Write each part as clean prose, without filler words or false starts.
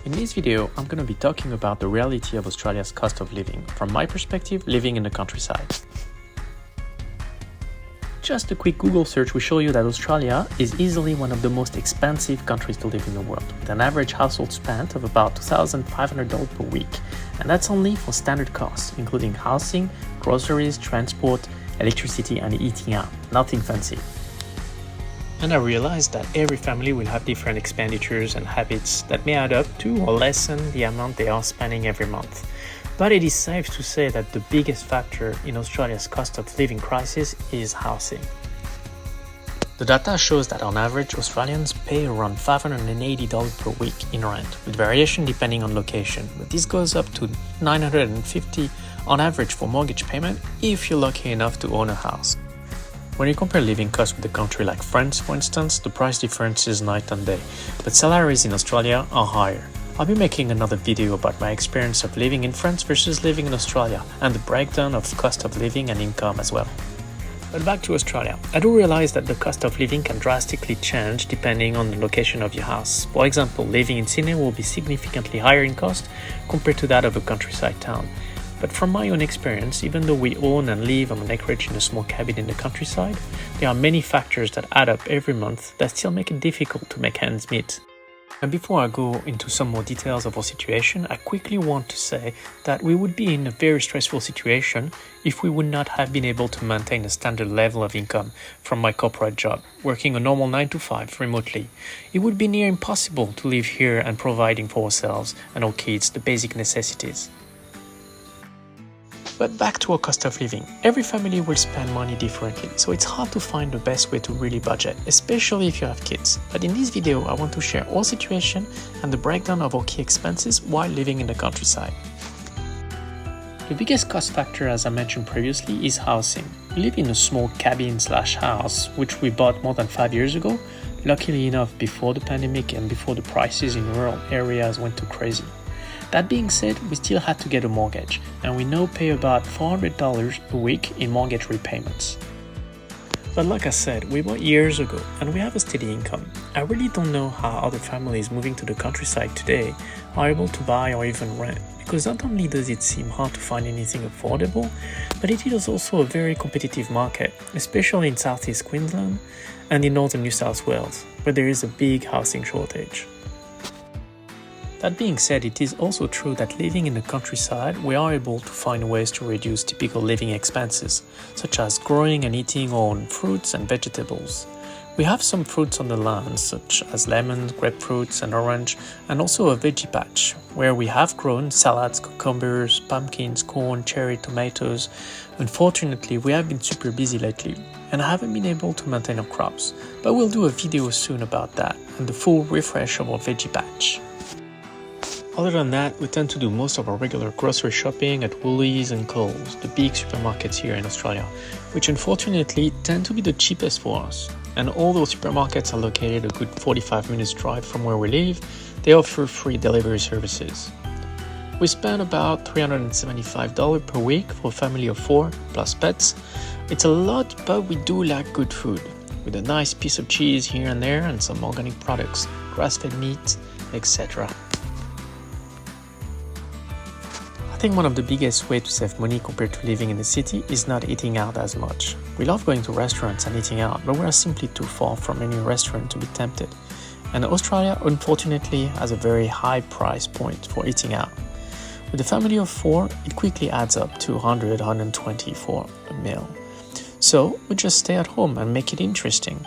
In this video, I'm going to be talking about the reality of Australia's cost of living, from my perspective, living in the countryside. Just a quick Google search will show you that Australia is easily one of the most expensive countries to live in the world, with an average household spend of about $2,500 per week. And that's only for standard costs, including housing, groceries, transport, electricity, and eating out. Nothing fancy. And I realized that every family will have different expenditures and habits that may add up to or lessen the amount they are spending every month. But it is safe to say that the biggest factor in Australia's cost of living crisis is housing. The data shows that on average, Australians pay around $580 per week in rent, with variation depending on location, but this goes up to $950 on average for mortgage payment if you're lucky enough to own a house. When you compare living costs with a country like France, for instance, the price difference is night and day, but salaries in Australia are higher. I'll be making another video about my experience of living in France versus living in Australia, and the breakdown of cost of living and income as well. But back to Australia, I do realize that the cost of living can drastically change depending on the location of your house. For example, living in Sydney will be significantly higher in cost compared to that of a countryside town. But from my own experience, even though we own and live on an acreage in a small cabin in the countryside, there are many factors that add up every month that still make it difficult to make ends meet. And before I go into some more details of our situation, I quickly want to say that we would be in a very stressful situation if we would not have been able to maintain a standard level of income from my corporate job, working a normal 9 to 5 remotely. It would be near impossible to live here and providing for ourselves and our kids the basic necessities. But back to our cost of living. Every family will spend money differently, so it's hard to find the best way to really budget, especially if you have kids. But in this video, I want to share our situation and the breakdown of our key expenses while living in the countryside. The biggest cost factor, as I mentioned previously, is housing. We live in a small cabin/house, which we bought more than 5 years ago, luckily enough before the pandemic and before the prices in rural areas went too crazy. That being said, we still had to get a mortgage, and we now pay about $400 a week in mortgage repayments. But like I said, we bought years ago, and we have a steady income. I really don't know how other families moving to the countryside today are able to buy or even rent, because not only does it seem hard to find anything affordable, but it is also a very competitive market, especially in southeast Queensland and in northern New South Wales, where there is a big housing shortage. That being said, it is also true that living in the countryside, we are able to find ways to reduce typical living expenses, such as growing and eating our own fruits and vegetables. We have some fruits on the land, such as lemons, grapefruits, and orange, and also a veggie patch, where we have grown salads, cucumbers, pumpkins, corn, cherry, tomatoes. Unfortunately, we have been super busy lately, and I haven't been able to maintain our crops, but we'll do a video soon about that, and the full refresh of our veggie patch. Other than that, we tend to do most of our regular grocery shopping at Woolies and Coles, the big supermarkets here in Australia, which unfortunately tend to be the cheapest for us. And although supermarkets are located a good 45 minutes drive from where we live, they offer free delivery services. We spend about $375 per week for a family of 4 plus pets. It's a lot, but we do like good food, with a nice piece of cheese here and there and some organic products, grass-fed meat, etc. I think one of the biggest ways to save money compared to living in the city is not eating out as much. We love going to restaurants and eating out, but we are simply too far from any restaurant to be tempted. And Australia, unfortunately, has a very high price point for eating out. With a family of 4, it quickly adds up to $120 for a meal. So we just stay at home and make it interesting.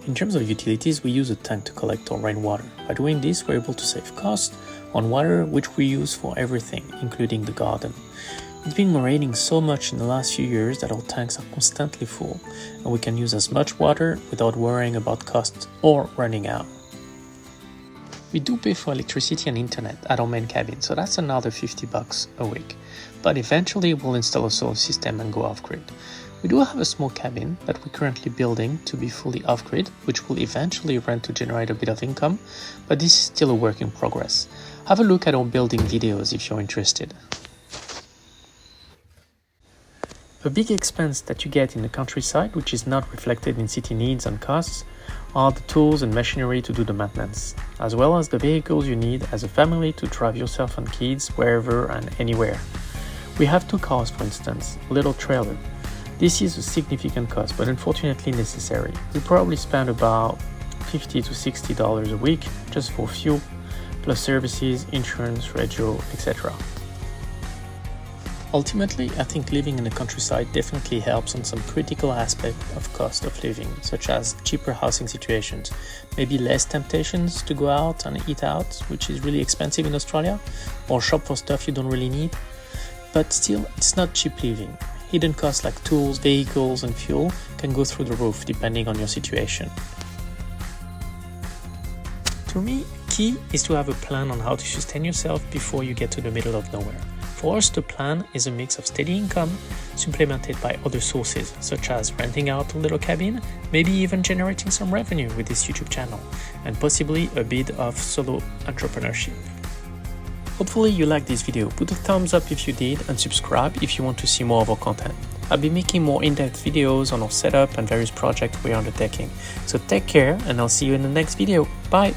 In terms of utilities, we use a tank to collect our rainwater. By doing this, we're able to save costs on water, which we use for everything, including the garden. It's been raining so much in the last few years that our tanks are constantly full, and we can use as much water without worrying about costs or running out. We do pay for electricity and internet at our main cabin, so that's another $50 a week. But eventually we'll install a solar system and go off-grid. We do have a small cabin that we're currently building to be fully off-grid, which will eventually rent to generate a bit of income, but this is still a work in progress. Have a look at our building videos if you're interested. A big expense that you get in the countryside, which is not reflected in city needs and costs, are the tools and machinery to do the maintenance, as well as the vehicles you need as a family to drive yourself and kids wherever and anywhere. We have 2 cars, for instance, a little trailer. This is a significant cost, but unfortunately necessary. We probably spend about $50 to $60 a week just for fuel, plus services, insurance, radio, etc. Ultimately, I think living in the countryside definitely helps on some critical aspect of cost of living, such as cheaper housing situations, maybe less temptations to go out and eat out, which is really expensive in Australia, or shop for stuff you don't really need. But still, it's not cheap living. Hidden costs like tools, vehicles, and fuel can go through the roof depending on your situation. To me, key is to have a plan on how to sustain yourself before you get to the middle of nowhere. For us, the plan is a mix of steady income supplemented by other sources, such as renting out a little cabin, maybe even generating some revenue with this YouTube channel, and possibly a bit of solo entrepreneurship. Hopefully you liked this video. Put a thumbs up if you did, and subscribe if you want to see more of our content. I'll be making more in-depth videos on our setup and various projects we're undertaking. So take care, and I'll see you in the next video. Bye!